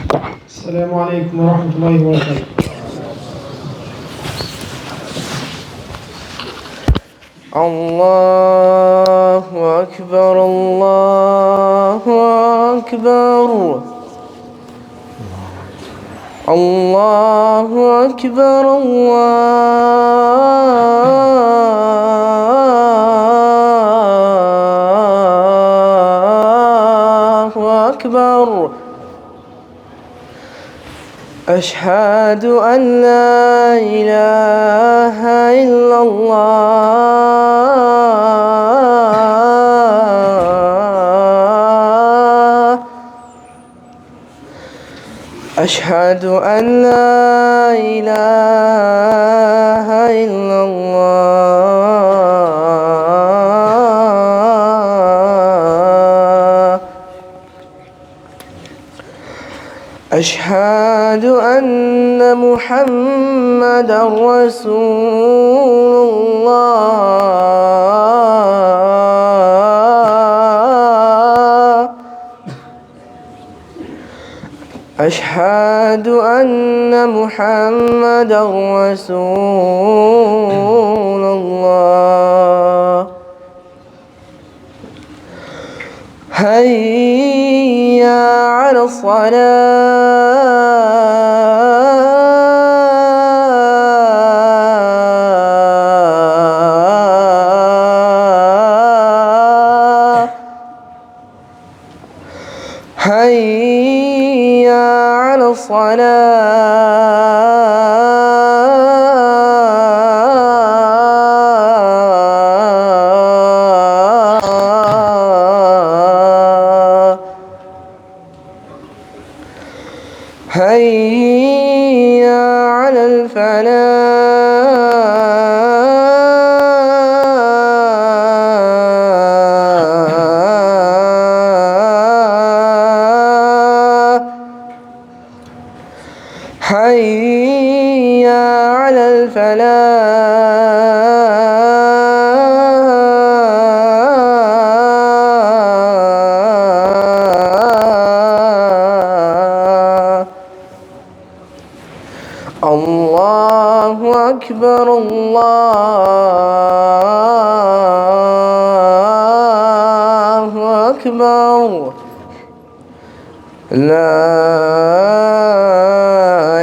السلام عليكم ورحمة الله وبركاته. الله أكبر الله أكبر الله أكبر الله أكبر أشهد أن لا إله إلا الله أشهد أن لا إله إلا الله أشهد أن محمدًا رسول الله أشهد أن محمدًا رسول الله هيا على الصلاة هيا على الصلاة هيا على الفلاح هيا على الفلاح الله أكبر الله أكبر لا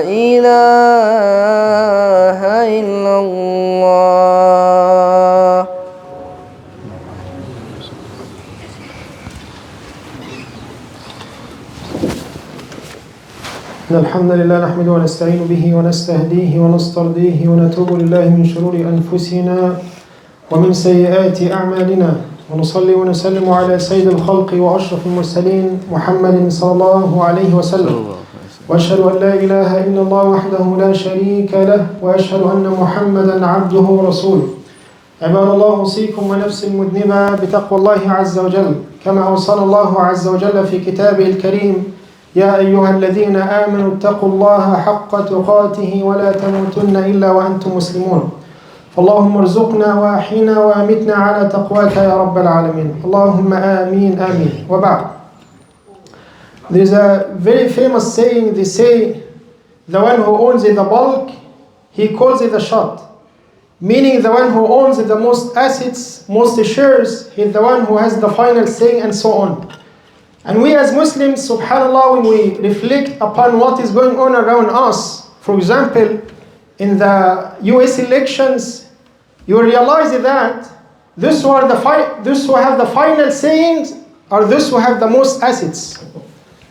إله إلا الله إن الحمد لله نحمده ونستعين به ونستهديه ونسترضيه ونتوب لله من شرور أنفسنا ومن سيئات أعمالنا ونصلي ونسلم على سيد الخلق وأشرف المرسلين محمد صلى الله عليه وسلم وأشهد أن لا إله إلا الله وحده لا شريك له وأشهد أن محمدا عبده ورسوله عباد الله أوصيكم ونفسي المذنبة بتقوى الله عز وجل كما أوصانا الله عز وجل في كتابه الكريم يا أيها الذين آمنوا اتقوا الله حق تقاته ولا تموتن إلا وأنتم مسلمون فاللهم ارزقنا وأحينا وأمتنا على تقواك يا رب العالمين اللهم آمين آمين وبعد. There is a very famous saying, they say the one who owns the bulk, he calls it a shot. Meaning the one who owns the most assets, most shares, he's the one who has the final say and so on. And we as Muslims, subhanAllah, when we reflect upon what is going on around us, for example, in the US elections, you realize that those who have the final sayings are those who have the most assets.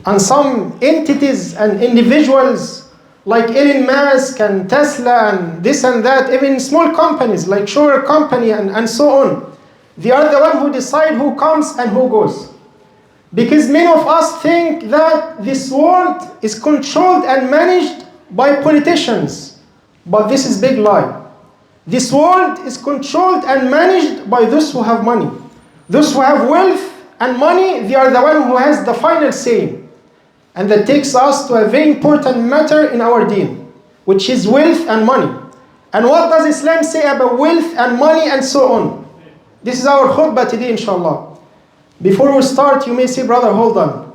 And some entities and individuals like Elon Musk and Tesla and this and that, even small companies like Sugar Company and so on, they are the one who decide who comes and who goes. Because many of us think that this world is controlled and managed by politicians. But this is big lie. This world is controlled and managed by those who have money. Those who have wealth and money, they are the one who has the final say. And that takes us to a very important matter in our deen, which is wealth and money. And what does Islam say about wealth and money and so on? This is our khutbah today, inshallah. Before we start, you may say, brother, hold on.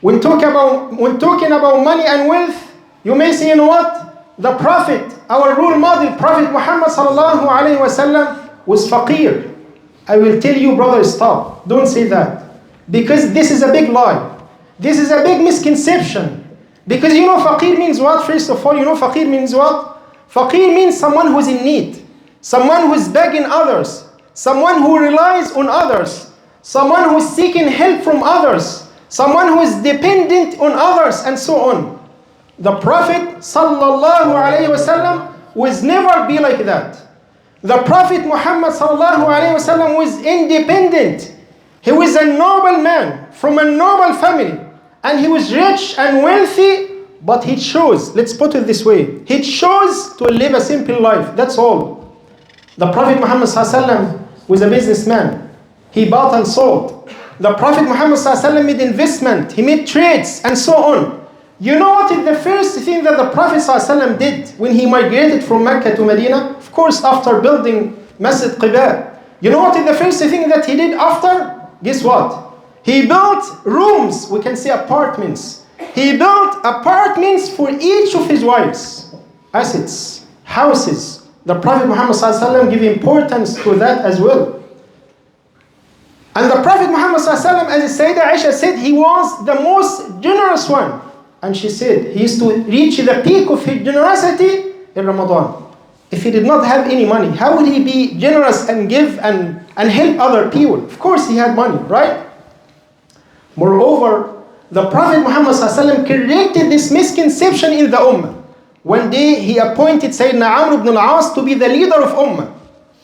When talking about money and wealth, you may say, you know what? The Prophet, our role model, Prophet Muhammad sallallahu alayhi wasallam, was faqir. I will tell you, brother, stop. Don't say that. Because this is a big lie. This is a big misconception. Because you know faqir means what? First of all, you know faqir means what? Faqir means someone who's in need. Someone who's begging others. Someone who relies on others. Someone who's seeking help from others. Someone who is dependent on others, and so on. The Prophet sallallahu alayhi wasallam was never be like that. The Prophet Muhammad sallallahu alayhi wasallam was independent. He was a noble man from a noble family, and he was rich and wealthy, but he chose, let's put it this way, he chose to live a simple life. That's all. The Prophet Muhammad sallallahu alayhi wasallam was a businessman. He bought and sold. The Prophet Muhammad ﷺ made investment, he made trades, and so on. You know what is the first thing that the Prophet ﷺ did when he migrated from Mecca to Medina? Of course, after building Masjid Quba. You know what is the first thing that he did after? Guess what? He built rooms, we can say apartments. He built apartments for each of his wives. Assets, houses. The Prophet Muhammad ﷺ gave importance to that as well. And the Prophet Muhammad ﷺ, as Sayyidah Aisha said, he was the most generous one. And she said, he used to reach the peak of his generosity in Ramadan. If he did not have any money, how would he be generous and give and help other people? Of course he had money, right? Moreover, the Prophet Muhammad ﷺ corrected this misconception in the Ummah. One day he appointed Sayyidina Amr ibn al-As to be the leader of Ummah.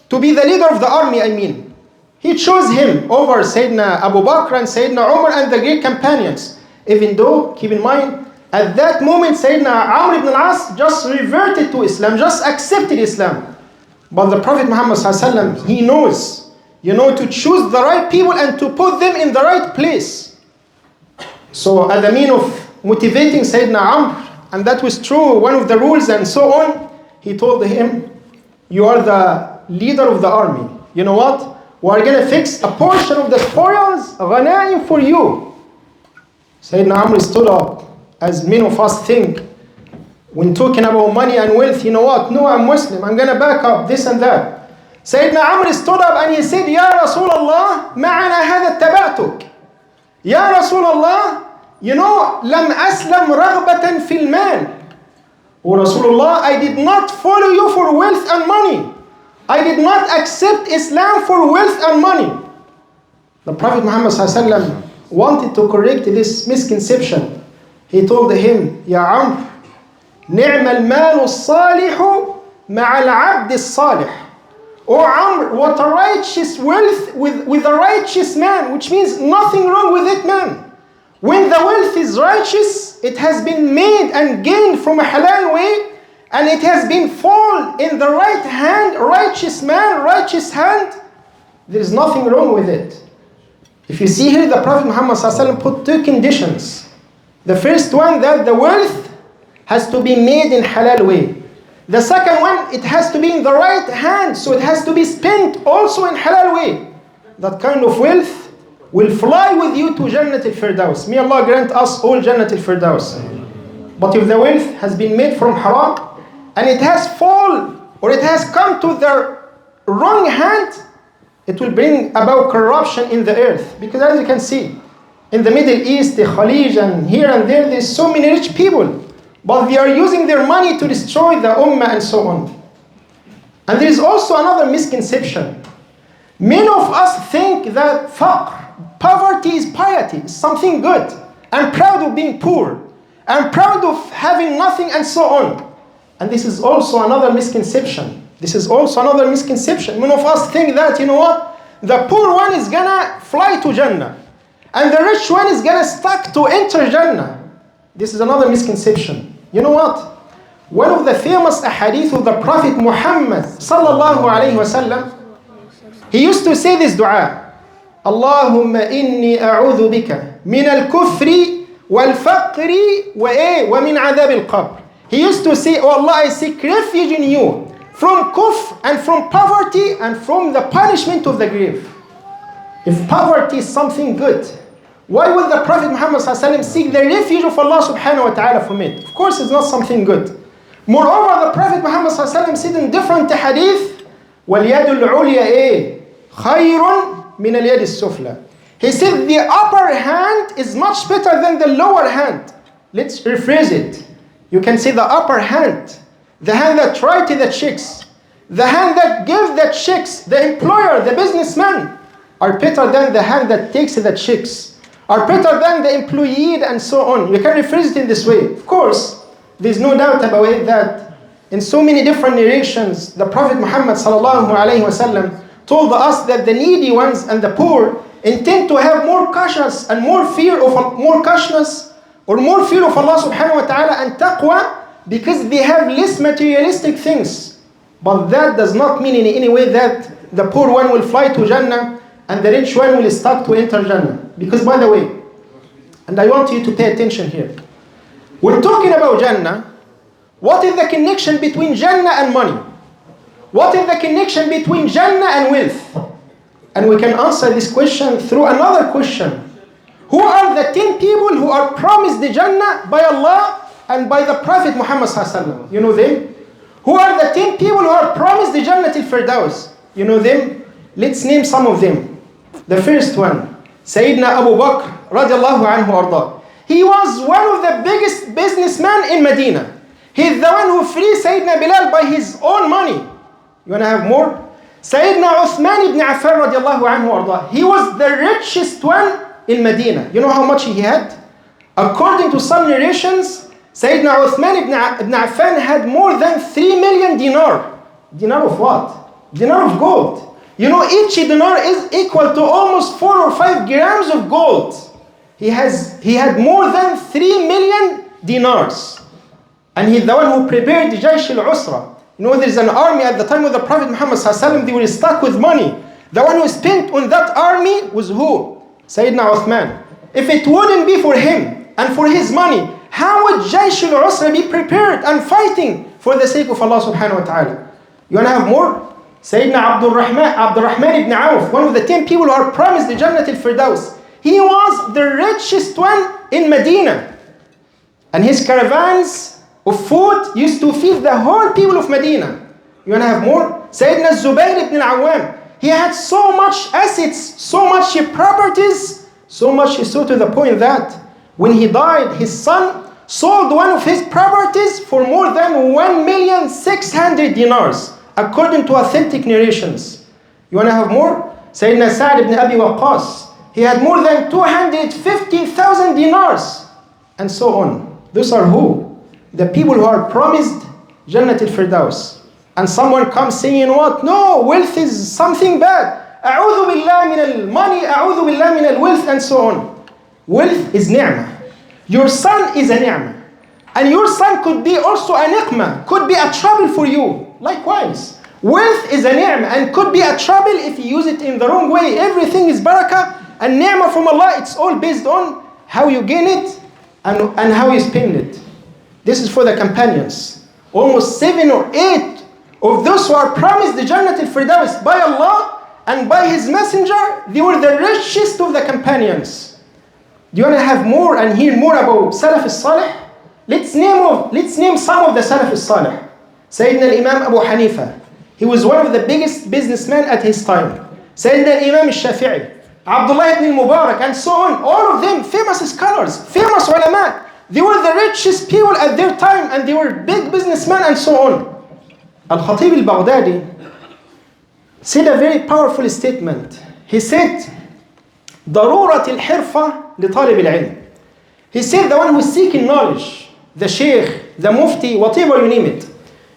To be the leader of the army, I mean. He chose him over Sayyidina Abu Bakr and Sayyidina Umar and the great companions. Even though, keep in mind, at that moment Sayyidina Amr ibn al-As just reverted to Islam, just accepted Islam. But the Prophet Muhammad ﷺ, he knows, to choose the right people and to put them in the right place. So as a mean of motivating Sayyidina Amr, and that was true, one of the rules and so on, he told him, you are the leader of the army. You know what? We are going to fix a portion of the spoils, ghanaim, for you. Sayyidina Amr stood up, as many of us think, when talking about money and wealth, you know what? No, I'm Muslim, I'm going to back up this and that. Sayyidina Amr stood up and he said, Ya Rasulullah, ma'ana hadha taba'tuk. Ya Rasulullah, lam aslam raghbatan fil mal. O Rasulullah, I did not follow you for wealth and money. I did not accept Islam for wealth and money. The Prophet Muhammad ﷺ wanted to correct this misconception. He told him, Ya Amr, ni'ma al-malu as-salihu ma'a al-'abd as-salih. O Amr, what a righteous wealth with a righteous man, which means nothing wrong with it, man. When the wealth is righteous, it has been made and gained from a halal way, and it has been fall in the right hand, righteous man, righteous hand, there is nothing wrong with it. If you see here, the Prophet Muhammad ﷺ put two conditions. The first one, that the wealth has to be made in halal way. The second one, it has to be in the right hand, so it has to be spent also in halal way. That kind of wealth will fly with you to Jannat al-Firdaus. May Allah grant us all Jannat al-Firdaus. But if the wealth has been made from haram, and it has fallen, or it has come to the wrong hand, it will bring about corruption in the earth. Because as you can see, in the Middle East, the Khalij, and here and there's so many rich people, but they are using their money to destroy the Ummah and so on. And there is also another misconception. Many of us think that poverty is piety, is something good. I'm proud of being poor. I'm proud of having nothing and so on. And this is also another misconception. Many of us think that, the poor one is gonna fly to Jannah, and the rich one is gonna stuck to enter Jannah. This is another misconception. You know what? One of the famous ahadith of the Prophet Muhammad sallallahu alayhi wasallam, he used to say this dua: Allahumma inni a'udhu bika min al-kufri wal-faqri wa min adhab al-qabr. He used to say, oh Allah, I seek refuge in you from kufr and from poverty and from the punishment of the grave. If poverty is something good, Why would the Prophet Muhammad ﷺ seek the refuge of Allah subhanahu wa ta'ala from it? Of course, it's not something good. Moreover, the Prophet Muhammad ﷺ said in different hadith, وَالْيَدُ الْعُلْيَا إيه خَيْرٌ مِنَ الْيَدِ السُّفْلَى. He said the upper hand is much better than the lower hand. Let's rephrase it. You can say the upper hand, the hand that tries to the chicks, the hand that gives the chicks, the employer, the businessman, are better than the hand that takes the chicks, are better than the employee, and so on. You can rephrase it in this way. Of course, there's no doubt about it that in so many different narrations, the Prophet Muhammad ﷺ told us that the needy ones and the poor intend to have more cautious and more fear of Allah subhanahu wa ta'ala and taqwa because they have less materialistic things. But that does not mean in any way that the poor one will fly to Jannah and the rich one will start to enter Jannah. Because by the way, and I want you to pay attention here, we're talking about Jannah. What is the connection between Jannah and money? What is the connection between Jannah and wealth? And we can answer this question through another question. Who are the 10 people who are promised the Jannah by Allah and by the Prophet Muhammad ﷺ? You know them? Who are the 10 people who are promised the Jannah till Firdaus? You know them? Let's name some of them. The first one, Sayyidina Abu Bakr radiallahu anhu arda. He was one of the biggest businessmen in Medina. He's the one who freed Sayyidina Bilal by his own money. You want to have more? Sayyidina Uthman ibn Affan radiallahu anhu arda. He was the richest one in Medina. You know how much he had? According to some narrations, Sayyidina Uthman ibn Affan had more than 3 million dinar. Dinar of what? Dinar of gold. You know, each dinar is equal to almost 4 or 5 grams of gold. He had more than 3 million dinars. And he's the one who prepared the Jaysh al-Usra. You know, there's an army at the time of the Prophet Muhammad ﷺ, they were stuck with money. The one who spent on that army was who? Sayyidina Uthman. If it wouldn't be for him and for his money, how would Jaysh al-Usra be prepared and fighting for the sake of Allah subhanahu wa ta'ala? You want to have more? Sayyidina Abdurrahman ibn Auf, one of the 10 people who are promised the Jannah al-Firdaus. He was the richest one in Medina. And his caravans of food used to feed the whole people of Medina. You want to have more? Sayyidina Zubayr ibn al-Awwam. He had so much assets, so much properties, so much so to the point that when he died, his son sold one of his properties for more than 1,600,000 dinars, according to authentic narrations. You want to have more? Sayyidina Sa'd ibn Abi Waqqas. He had more than 250,000 dinars, and so on. Those are who? The people who are promised Jannah al-Firdaus. And someone comes saying what? No, wealth is something bad. A'udhu billah min al-money, a'udhu billah min al-wealth, and so on. Wealth is ni'mah. Your son is a ni'mah. And your son could be also a niqmah, could be a trouble for you. Likewise, wealth is a ni'mah and could be a trouble if you use it in the wrong way. Everything is barakah and ni'mah from Allah. It's all based on how you gain it and how you spend it. This is for the companions. Almost 7 or 8 of those who are promised the Jannah al-Firdaus by Allah and by His Messenger, they were the richest of the companions. Do you want to have more and hear more about Salaf al-Salih? Let's name some of the Salaf al-Salih. Sayyidina al-Imam Abu Hanifa. He was one of the biggest businessmen at his time. Sayyidina al-Imam al-Shafi'i, Abdullah ibn al-Mubarak, and so on. All of them famous scholars, famous ulama. They were the richest people at their time and they were big businessmen and so on. Al-Khatib al-Baghdadi said a very powerful statement. He said, ضرورة الحرفة لطالب العلم. He said the one who is seeking knowledge, the sheikh, the mufti, whatever you name it.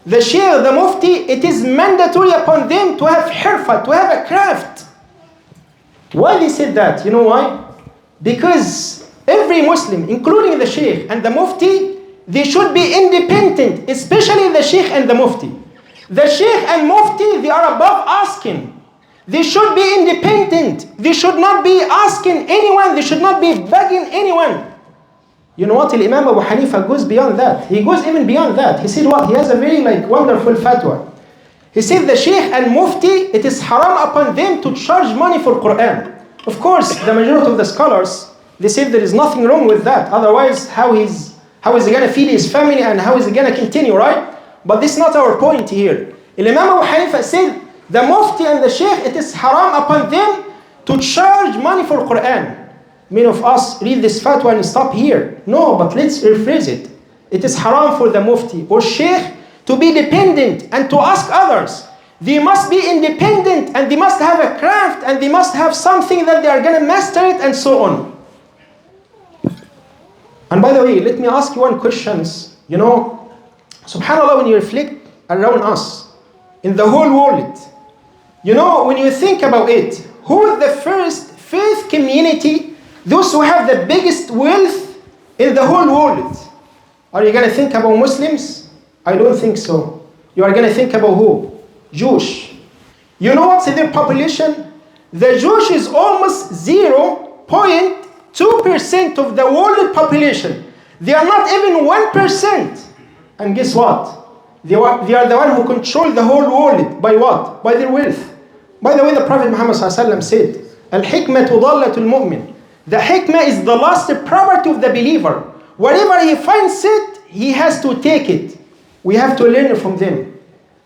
The sheikh, the mufti, it is mandatory upon them to have hirfa, to have a craft. Why they said that? You know why? Because every Muslim, including the sheikh and the mufti, they should be independent, especially the sheikh and the mufti. The sheikh and mufti, they are above asking. They should be independent. They should not be asking anyone. They should not be begging anyone. You know what? Imam Abu Hanifa goes beyond that. He goes even beyond that. He said what? He has a very wonderful fatwa. He said the sheikh and mufti, it is haram upon them to charge money for Quran. Of course, the majority of the scholars, They say there is nothing wrong with that. Otherwise, how is he going to feed his family and how is he going to continue, right? But this is not our point here. Imam Abu Hanifa said, the Mufti and the Sheikh, it is haram upon them to charge money for Quran. Many of us read this fatwa and stop here. No, but let's rephrase it. It is haram for the Mufti or Sheikh to be dependent and to ask others. They must be independent and they must have a craft and they must have something that they are going to master it and so on. And by the way, let me ask you one question. You know, subhanAllah, when you reflect around us, in the whole world, you know, when you think about it, who is the first faith community, those who have the biggest wealth in the whole world? Are you going to think about Muslims? I don't think so. You are going to think about who? Jewish. You know what's their population? The Jewish is almost 0.2% of the world population. They are not even 1%. And guess what? They are the one who control the whole world. By what? By their wealth. By the way, the Prophet Muhammad said, Al-hikmatu dallatul mu'min. The hikmah is the last property of the believer. Whatever he finds it, he has to take it. We have to learn from them.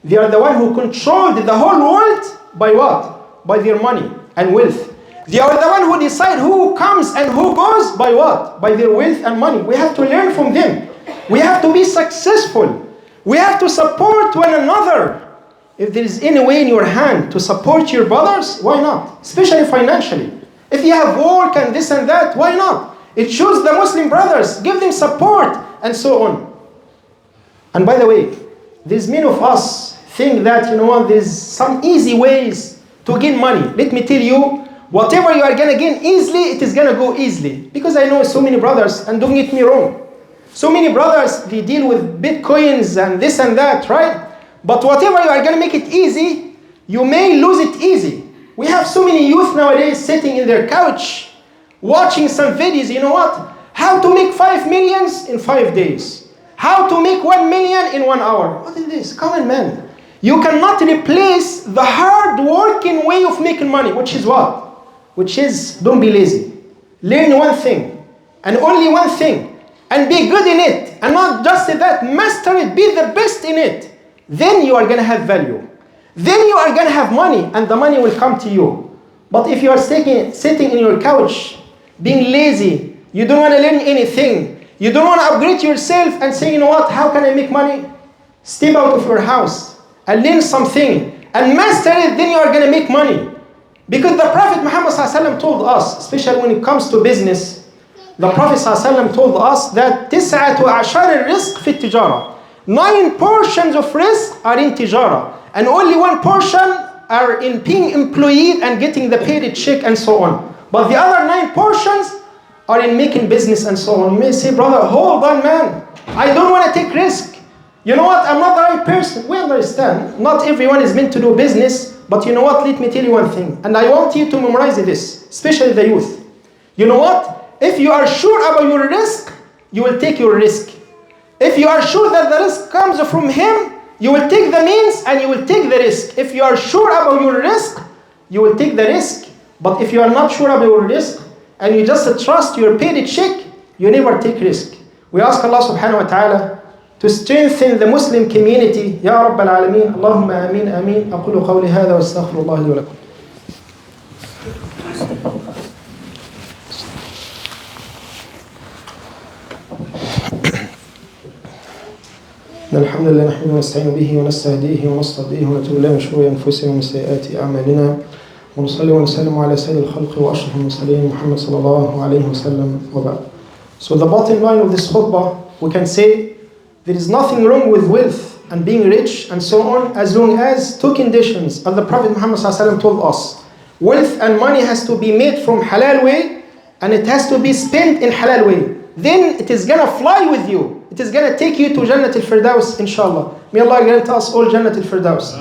They are the one who controlled the whole world by what? By their money and wealth. They are the one who decide who comes and who goes by what? By their wealth and money. We have to learn from them. We have to be successful. We have to support one another. If there is any way in your hand to support your brothers, why not? Especially financially. If you have work and this and that, why not? It shows the Muslim brothers, give them support and so on. And by the way, there's many of us think that, you know what, there's some easy ways to gain money. Let me tell you, whatever you are going to gain easily, it is going to go easily. Because I know so many brothers, and don't get me wrong, so many brothers, they deal with bitcoins and this and that, right? But whatever you are going to make it easy, you may lose it easy. We have so many youth nowadays sitting in their couch, watching some videos, you know what? How to make 5 million in 5 days. How to make 1 million in 1 hour. What is this? Come on, man. You cannot replace the hard-working way of making money, which is what? Which is, don't be lazy. Learn one thing, and only one thing, and be good in it. And not just that, master it, be the best in it. Then you are going to have value. Then you are going to have money, and the money will come to you. But if you are sitting in your couch, being lazy, you don't want to learn anything, you don't want to upgrade yourself and say, you know what, how can I make money? Step out of your house and learn something and master it, then you are going to make money. Because the Prophet Muhammad told us, especially when it comes to business, the Prophet told us that 19 risk fi tijara. 9 portions of risk are in tijara. And only 1 portion are in being employed and getting the paid check and so on. But the other 9 portions are in making business and so on. You may say, brother, hold on, man. I don't want to take risk. You know what? I'm not the right person. We understand. Not everyone is meant to do business. But you know what? Let me tell you one thing. And I want you to memorize this, especially the youth. You know what? If you are sure about your risk, you will take your risk. If you are sure that the risk comes from him, you will take the means and you will take the risk. If you are sure about your risk, you will take the risk. But if you are not sure about your risk and you just trust your paid check, you never take risk. We ask Allah subhanahu wa ta'ala to strengthen the Muslim community. Ya Rabbal Alameen. Allahumma ameen ameen. أقول قولي هذا واستغفر الله لي ولكم. الحمد لله نحمده ونستعين به ونستهديه ونستهديه ونتوب إليه من شرور أنفسنا ومن سيئات أعمالنا ونصلي ونسلم على سيد الخلق وأشرف المرسلين محمد صلى الله عليه وسلم وبعد. So the bottom line of this khutbah, we can say there is nothing wrong with wealth and being rich and so on, as long as 2 conditions, as the Prophet Muhammad told us. Wealth and money has to be made from halal way, and it has to be spent in halal way. Then it is gonna fly with you. It is gonna take you to Jannat al-Firdaus, inshallah. May Allah grant us all Jannat al-Firdaus.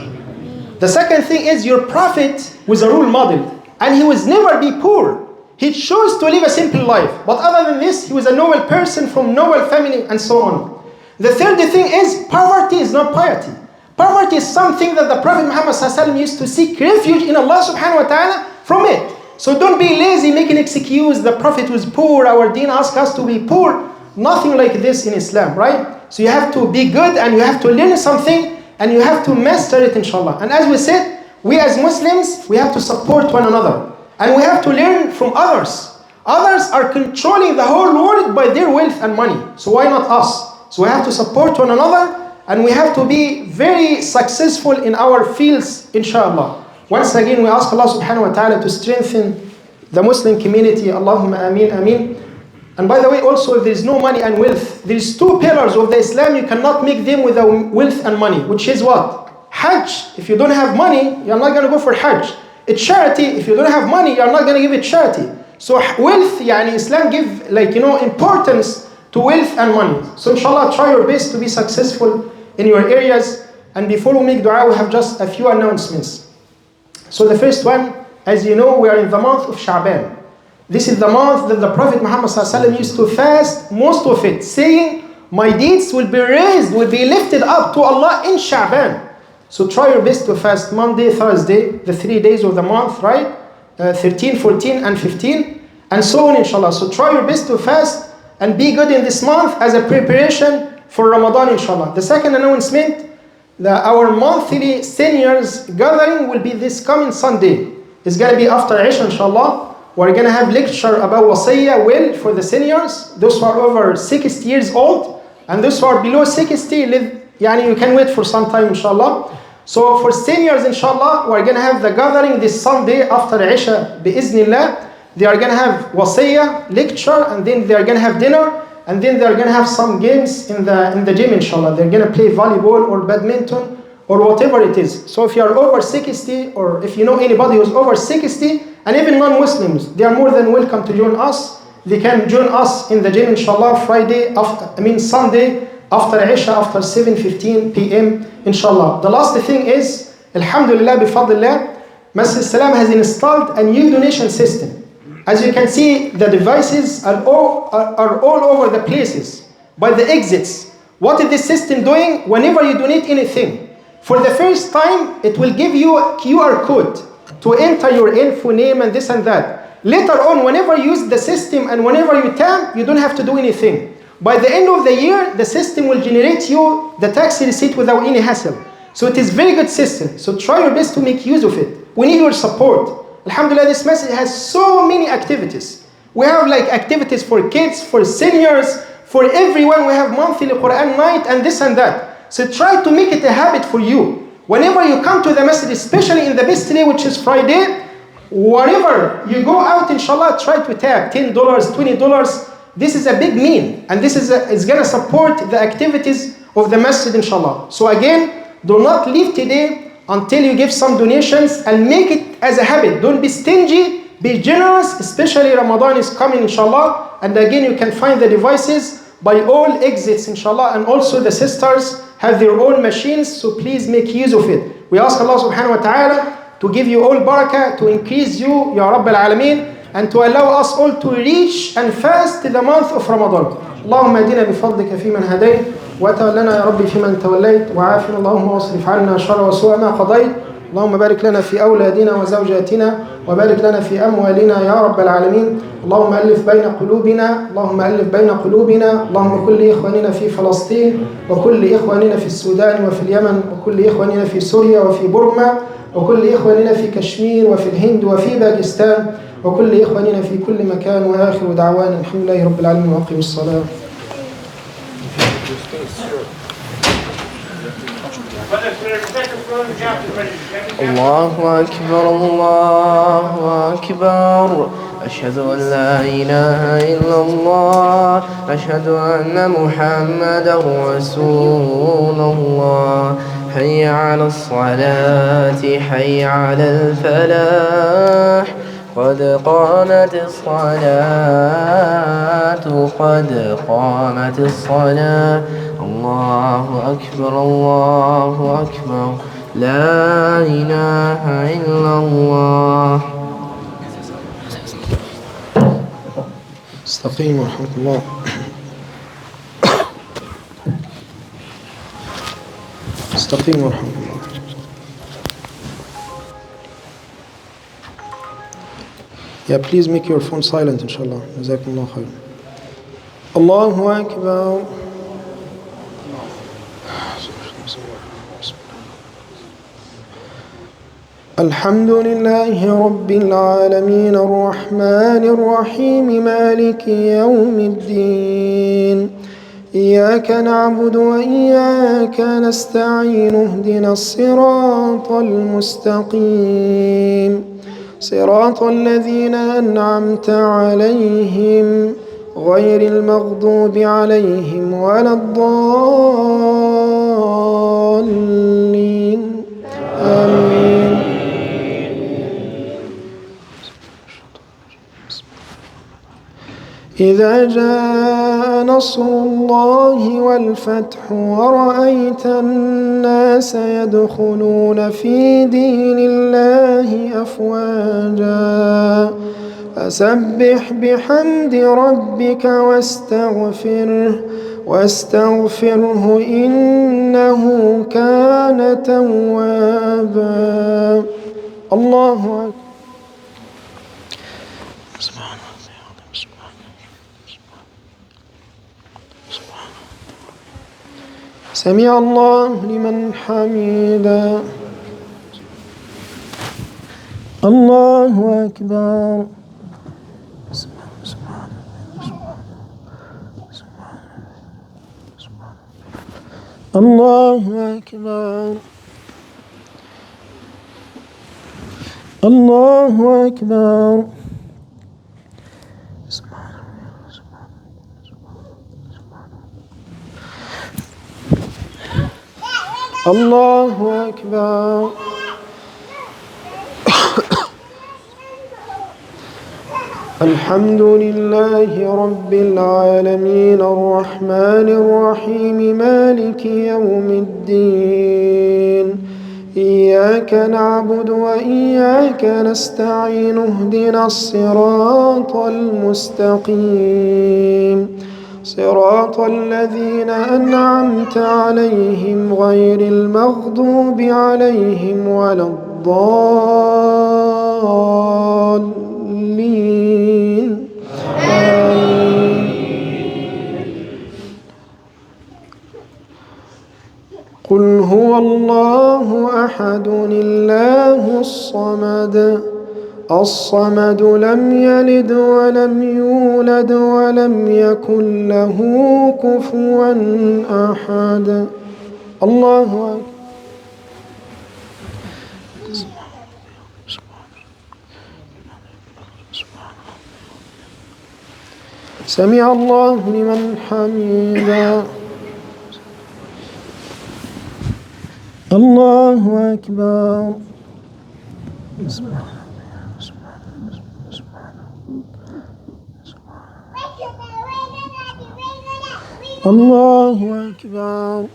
The second thing is, your Prophet was a role model, and he was never be poor. He chose to live a simple life. But other than this, he was a noble person from noble family and so on. The third thing is, poverty is not piety. Poverty is something that the Prophet Muhammad used to seek refuge in Allah subhanahu wa ta'ala from it. So don't be lazy, make an excuse. The Prophet was poor, our deen asked us to be poor. Nothing like this in Islam, right? So you have to be good and you have to learn something and you have to master it, inshallah. And as we said, we as Muslims, we have to support one another. And we have to learn from others. Others are controlling the whole world by their wealth and money. So why not us? So we have to support one another and we have to be very successful in our fields, inshallah. Once again, we ask Allah subhanahu wa ta'ala to strengthen the Muslim community. Allahumma ameen, ameen. And by the way, also, if there is no money and wealth, there is two pillars of the Islam, you cannot make them without wealth and money, which is what? Hajj. If you don't have money, you're not going to go for Hajj. It's charity. If you don't have money, you're not going to give it charity. So wealth, yani Islam give importance to wealth and money. So inshallah, try your best to be successful in your areas. And before we make dua, we have just a few announcements. So the first one, as you know, we are in the month of Shaban. This is the month that the Prophet Muhammad ﷺ used to fast most of it, saying, my deeds will be raised, will be lifted up to Allah in Shaban. So try your best to fast Monday, Thursday, the 3 days of the month, right? 13, 14, and 15, and so on, inshallah. So try your best to fast and be good in this month as a preparation for Ramadan, inshallah. The second announcement, our monthly seniors gathering will be this coming Sunday. It's going to be after Isha, inshallah. We're going to have lecture about wasiyah will for the seniors, those who are over 60 years old, and those who are below 60, you can wait for some time, inshallah. So for seniors, inshallah, we're going to have the gathering this Sunday after Isha, bi'iznillah. They are going to have wasiyah, lecture, and then they are going to have dinner, and then they are going to have some games in the gym, inshallah. They're going to play volleyball or badminton or whatever it is. So if you are over 60, or if you know anybody who's over 60, and even non-Muslims, they are more than welcome to join us. They can join us in the gym, inshallah, Sunday after Isha, after 7:15 p.m., inshallah. The last thing is, alhamdulillah, bifadlillah, Masjid Al-Salam has installed a new donation system. As you can see, the devices are all over the places, by the exits. What is this system doing? Whenever you donate anything, for the first time, it will give you a QR code to enter your info, name, and this and that. Later on, whenever you use the system and whenever you tap, you don't have to do anything. By the end of the year, the system will generate you the tax receipt without any hassle. So it is a very good system. So try your best to make use of it. We need your support. Alhamdulillah, this message has so many activities. We have activities for kids, for seniors, for everyone. We have monthly Quran night and this and that. So try to make it a habit for you. Whenever you come to the masjid, especially in the best day, which is Friday, whenever you go out, inshallah, try to tap $10, $20. This is a big mean, and this is going to support the activities of the masjid, inshallah. So again, do not leave today until you give some donations and make it as a habit. Don't be stingy, be generous, especially Ramadan is coming, inshallah. And again, you can find the devices by all exits, inshallah. And also the sisters have their own machines, so please make use of it. We ask Allah subhanahu wa ta'ala to give you all barakah, to increase you, Ya Rabb al-Alameen, and to allow us all to reach and fast the month of Ramadan. اللهم اهدنا بفضلك فيمن هديت وتولنا يا ربي فيمن توليت وعافنا اللهم واصرف عنا شر وسوء ما قضيت اللهم بارك لنا في أولادنا وزوجاتنا وبارك لنا في أموالنا يا رب العالمين اللهم ألف بين قلوبنا اللهم كل إخواننا في فلسطين وكل إخواننا في السودان وفي اليمن وكل إخواننا في سوريا وفي بورما وكل إخواننا في كشمير وفي الهند وفي باكستان وكل إخواننا في كل مكان وآخر دعوانا الحمد لله رب العالمين وأقم الصلاة. الله أكبر الله أكبر أشهد أن لا إله إلا الله أشهد أن محمدا رسول الله حي على الصلاة حي على الفلاح قد قامت الصلاة الله أكبر لا إله إلا الله استقيموا ورحمة الله. استقيموا ورحمة الله. Yeah, please make your phone silent, inshallah. Jazakumullah khair. Allahu Akbar. الحمد لله رب العالمين الرحمن الرحيم مالك يوم الدين إياك نعبد وإياك نستعين اهدنا الصراط المستقيم صراط الذين أنعمت عليهم غير المغضوب عليهم ولا الضالين آمين. إذا جاء نصر الله والفتح ورأيت الناس يدخلون في دين الله أفواجا فسبح بحمد ربك واستغفره إنه كان توابا. الله أكبر. سمع الله لمن حمده. الله أكبر. الله أكبر. الله أكبر. الله أكبر. الحمد لله رب العالمين الرحمن الرحيم مالك يوم الدين إياك نعبد وإياك نستعين اهدنا الصراط المستقيم صراط الذين أنعمت عليهم غير المغضوب عليهم ولا الضالين آمين. قل هو الله أحد الله الصمد لم يلد ولم يولد ولم يكن له كفوا أحد. الله أكبر. سمع الله لمن حمده. الله أكبر. الله أكبر.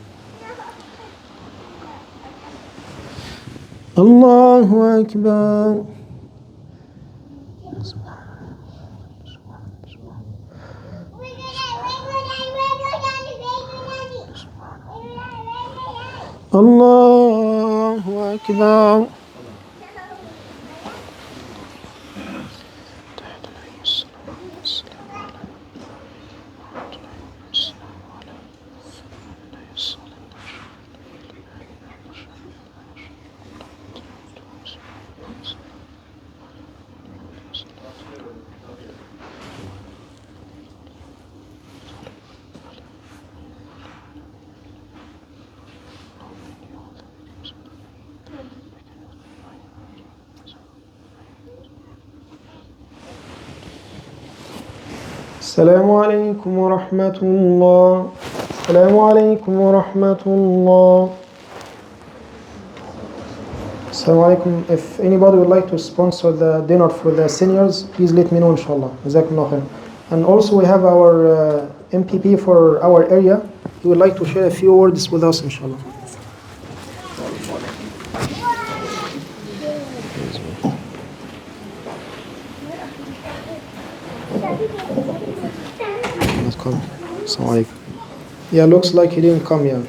الله أكبر. الله أكبر. السلام عليكم ورحمة الله. السلام عليكم ورحمة الله. Assalamu alaikum. If anybody would like to sponsor the dinner for the seniors, please let me know, inshallah. Jazakumullah khair. And also we have our MPP for our area. He would like to share a few words with us, inshallah. Not come. Assalamu alaikum. Yeah, looks like he didn't come yet.